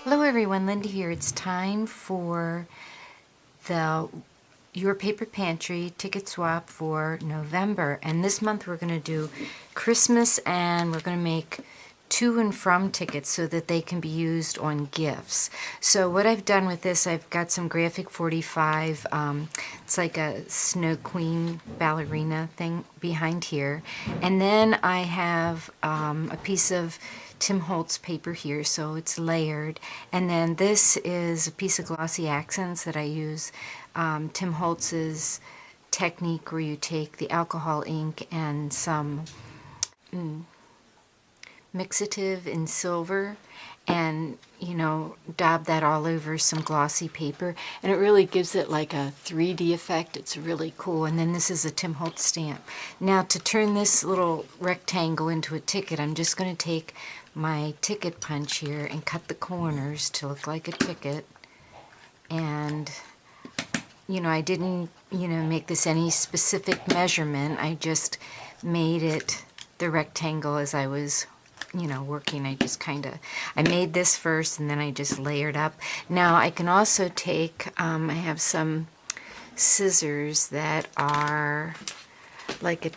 Hello everyone, Linda here. It's time for the Your Paper Pantry ticket swap for November. And this month we're going to do Christmas, and we're going to make to and from tickets so that they can be used on gifts. So what I've done with this, I've got some graphic 45, it's like a Snow Queen ballerina thing behind here. And then I have a piece of Tim Holtz paper here, so it's layered. And then this is a piece of glossy accents that I use Tim Holtz's technique where you take the alcohol ink and some mixative in silver and, you know, dab that all over some glossy paper, and it really gives it like a 3D effect. It's really cool. And then this is a Tim Holtz stamp. Now to turn this little rectangle into a ticket, I'm just going to take my ticket punch here and cut the corners to look like a ticket. And you know, I didn't, make this any specific measurement. I just made it the rectangle as I was working. I made this first and then I just layered up. Now I can also take, I have some scissors that are like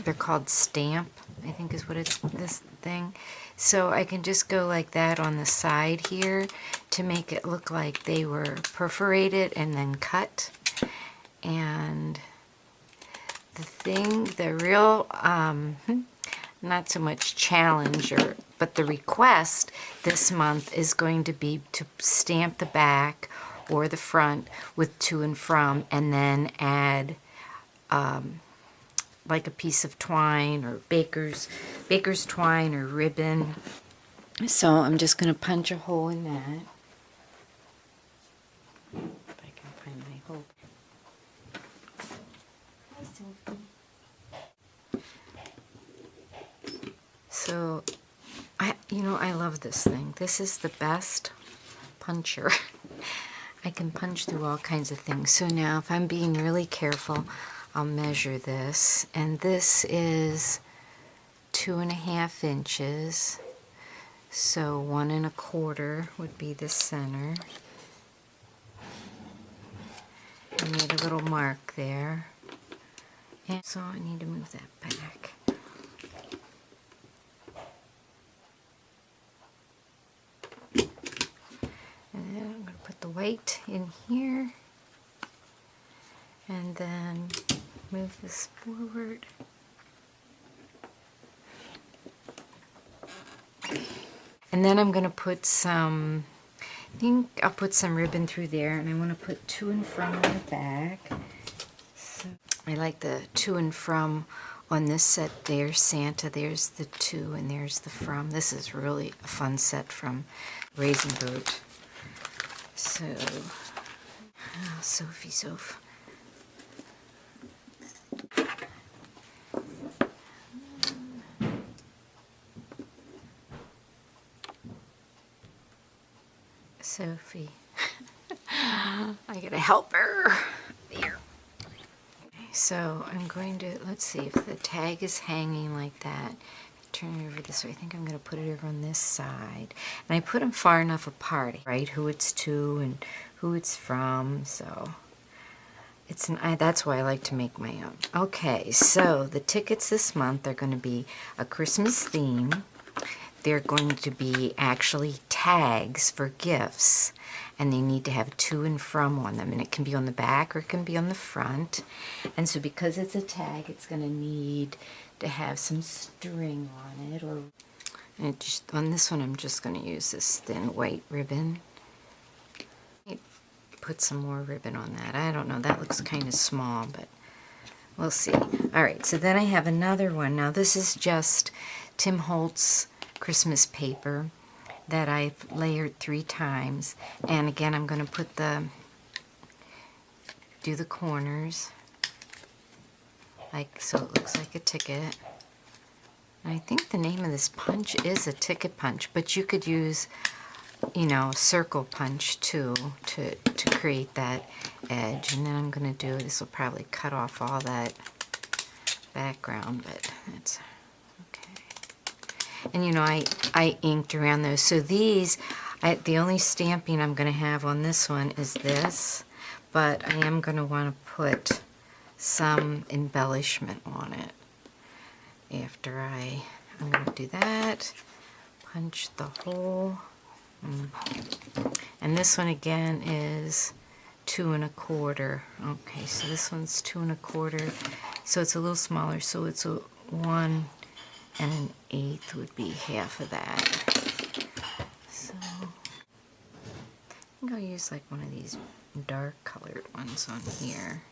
they're called stamp, I think is what it's, this thing. So I can just go like that on the side here to make it look like they were perforated and then cut. And the real, not so much challenge, but the request this month is going to be to stamp the back or the front with to and from, and then add like a piece of twine or baker's twine or ribbon. So I'm just going to punch a hole in that. If I can find my hole. Hi, Sophie. So I love this thing. This is the best puncher. I can punch through all kinds of things. So now if I'm being really careful, I'll measure this, and this is 2.5 inches, so 1 1/4 would be the center. I made a little mark there, and so I need to move that back. And then I'm going to put the white in here, and then move this forward. And then I'm going to put some, I think I'll put some ribbon through there, and I want to put to and from on the back. So I like the to and from on this set. There's Santa, there's the to, and there's the from. This is really a fun set from Raisin Boat. So, Sophie. Sophie. I gotta help her. There. Okay, so I'm going to, let's see if the tag is hanging like that. Turn it over this way. I think I'm going to put it over on this side. And I put them far enough apart, right? Who it's to and who it's from. So that's why I like to make my own. Okay, so the tickets this month are going to be a Christmas theme. They're going to be actually tags for gifts, and they need to have to and from on them, and it can be on the back or it can be on the front. And so because it's a tag, it's going to need to have some string on it, and on this one I'm just going to use this thin white ribbon. Put some more ribbon on that. I don't know, that looks kind of small, but we'll see. Alright, so then I have another one. Now this is just Tim Holtz Christmas paper that I've layered 3 times, and again I'm going to do the corners like so it looks like a ticket. And I think the name of this punch is a ticket punch, but you could use circle punch too to create that edge. And then I'm going to do, this will probably cut off all that background, but it's okay. And I inked around those. So these The only stamping I'm going to have on this one is this, but I am going to want to put some embellishment on it. After I'm going to do that, punch the hole, and this one again is 2 1/4. Okay, so this one's 2 1/4, so it's a little smaller, so it's a 1 1/8 would be half of that. So I think I'll use like one of these dark colored ones on here.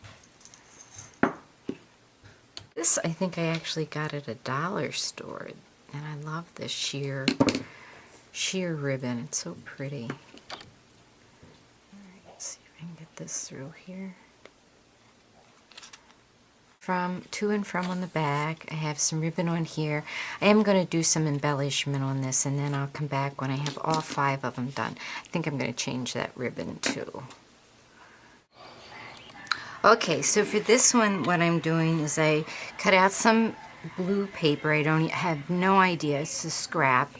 This I think I actually got at a dollar store, and I love this sheer ribbon. It's so pretty. Alright, let's see if I can get this through here. From to and from on the back, I have some ribbon on here. I am going to do some embellishment on this, and then I'll come back when I have all 5 of them done. I think I'm going to change that ribbon too. Okay, so for this one, what I'm doing is I cut out some blue paper. I have no idea. It's a scrap.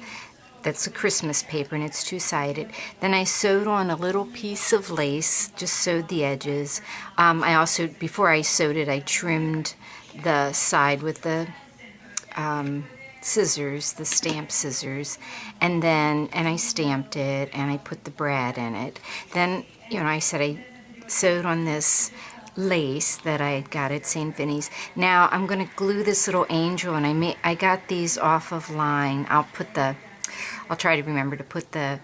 That's a Christmas paper, and it's 2-sided. Then I sewed on a little piece of lace, just sewed the edges. I also, before I sewed it, I trimmed the side with the scissors, the stamp scissors, and I stamped it, and I put the brad in it. Then, I said I sewed on this lace that I got at St. Vinny's. Now I'm going to glue this little angel, and I got these off of line. I'll try to remember to put the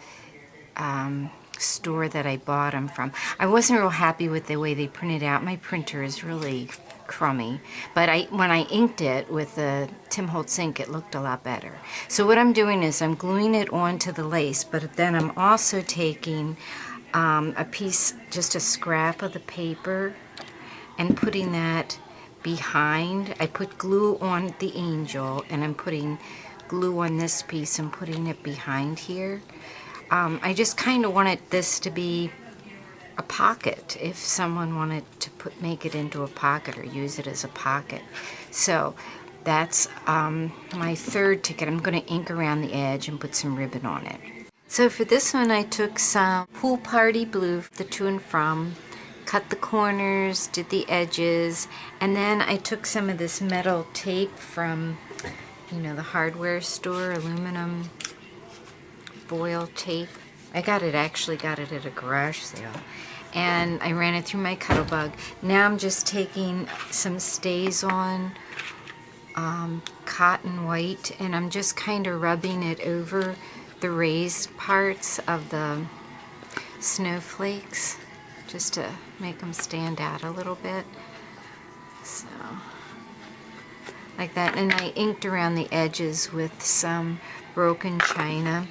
store that I bought them from. I wasn't real happy with the way they printed out. My printer is really crummy, but when I inked it with the Tim Holtz ink, it looked a lot better. So what I'm doing is I'm gluing it onto the lace, but then I'm also taking a piece, just a scrap of the paper, and putting that behind. I put glue on the angel, and I'm putting glue on this piece and putting it behind here. I just kind of wanted this to be a pocket, if someone wanted to make it into a pocket or use it as a pocket. So that's my third ticket. I'm going to ink around the edge and put some ribbon on it. So for this one, I took some Pool Party Blue, the to and from, cut the corners, did the edges, and then I took some of this metal tape from, the hardware store, aluminum foil tape. I actually got it at a garage sale, and I ran it through my Cuttlebug. Now I'm just taking some StazOn cotton white, and I'm just kind of rubbing it over the raised parts of the snowflakes, just to make them stand out a little bit. So, like that. And I inked around the edges with some broken china.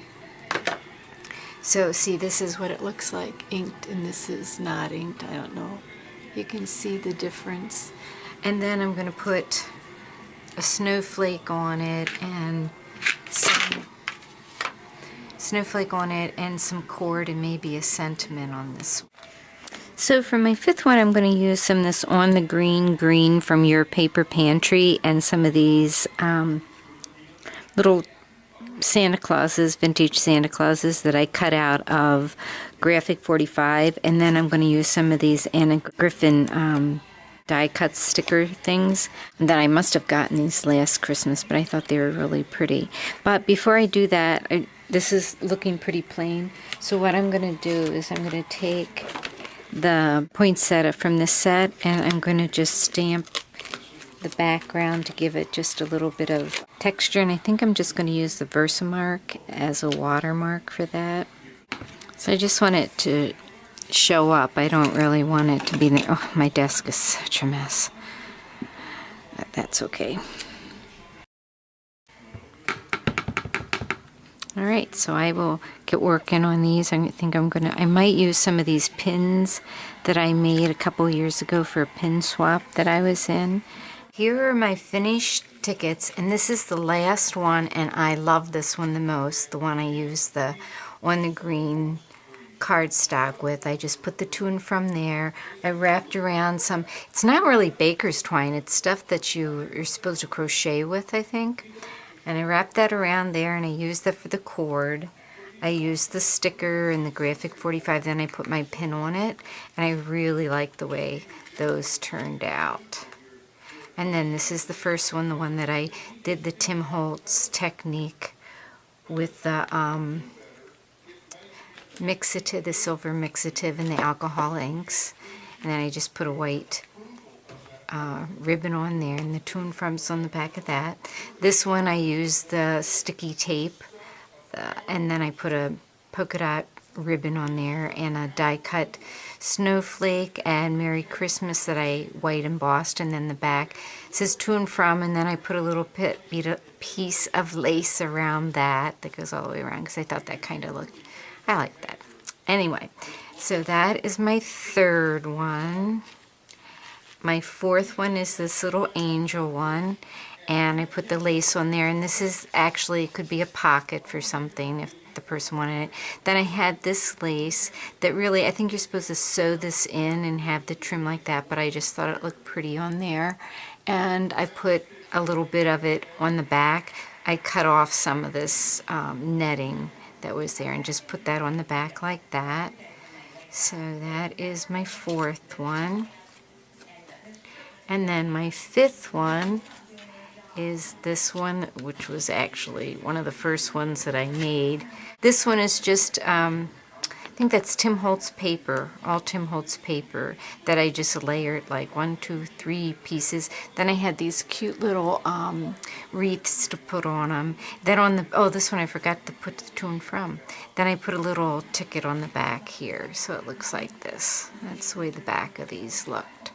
So see, this is what it looks like inked, and this is not inked. I don't know. You can see the difference. And then I'm going to put a snowflake on it, and some cord, and maybe a sentiment on this. So for my 5th one, I'm going to use some of this On the Green from Your Paper Pantry, and some of these little Santa Clauses, vintage Santa Clauses that I cut out of Graphic 45, and then I'm going to use some of these Anna Griffin die cut sticker things that I must have gotten these last Christmas, but I thought they were really pretty. But before I do that, this is looking pretty plain, so what I'm going to do is I'm going to take the poinsettia from this set, and I'm going to just stamp the background to give it just a little bit of texture, and I think I'm just going to use the Versamark as a watermark for that. So I just want it to show up. I don't really want it to be there. Oh, my desk is such a mess. But that's okay. Alright, so I will get working on these. I might use some of these pins that I made a couple years ago for a pin swap that I was in. Here are my finished tickets, and this is the last one, and I love this one the most, the one I used the On the Green cardstock with. I just put the to and from there. I wrapped around some, it's not really baker's twine, it's stuff that you're supposed to crochet with, I think. And I wrapped that around there, and I used that for the cord. I used the sticker and the graphic 45, then I put my pin on it, and I really like the way those turned out. And then this is the first one, the one that I did the Tim Holtz technique with the mixative, the silver mixative and the alcohol inks. And then I just put a white ribbon on there, and the to and from's on the back of that. This one I used the sticky tape, and then I put a polka dot ribbon on there and a die cut snowflake and Merry Christmas that I white embossed, and then the back says to and from, and then I put a little piece of lace around that goes all the way around because I thought that kind of looked, I like that. Anyway, so that is my third one. My fourth one is this little angel one, and I put the lace on there, and this is actually, it could be a pocket for something if the person wanted it. Then I had this lace that really, I think you're supposed to sew this in and have the trim like that, but I just thought it looked pretty on there. And I put a little bit of it on the back. I cut off some of this netting that was there and just put that on the back like that. So that is my fourth one. And then my fifth one is this one, which was actually one of the first ones that I made. This one is just, I think that's Tim Holtz paper, all Tim Holtz paper, that I just layered like 1, 2, 3 pieces. Then I had these cute little wreaths to put on them. Then on the, oh, this one I forgot to put the to and from. Then I put a little ticket on the back here, so it looks like this. That's the way the back of these looked.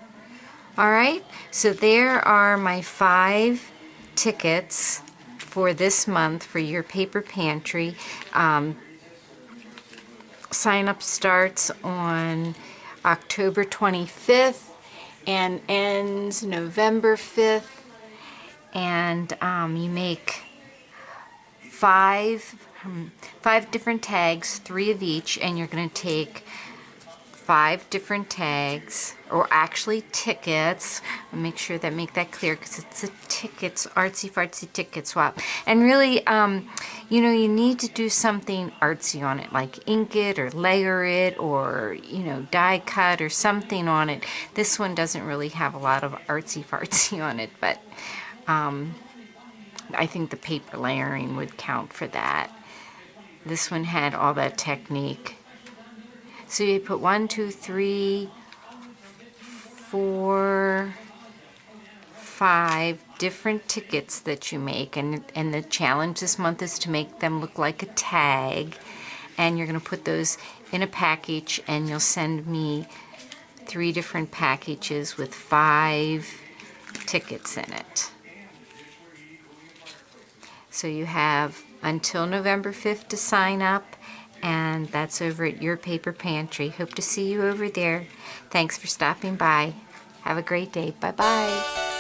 All right, so there are my 5 tickets for this month for Your Paper Pantry. Sign up starts on October 25th and ends November 5th, and you make 5 different tags, 3 of each, and you're going to take 5 different tags, or actually tickets. I'll make sure that make that clear because it's a tickets, artsy fartsy ticket swap. And really, you know, you need to do something artsy on it, like ink it or layer it or, you know, die cut or something on it. This one doesn't really have a lot of artsy fartsy on it, but I think the paper layering would count for that. This one had all that technique. So you put 1, 2, 3, 4, 5 different tickets that you make, and the challenge this month is to make them look like a tag, and you're going to put those in a package, and you'll send me 3 different packages with 5 tickets in it. So you have until November 5th to sign up, and that's over at Your Paper Pantry. Hope to see you over there. Thanks for stopping by. Have a great day. Bye-bye.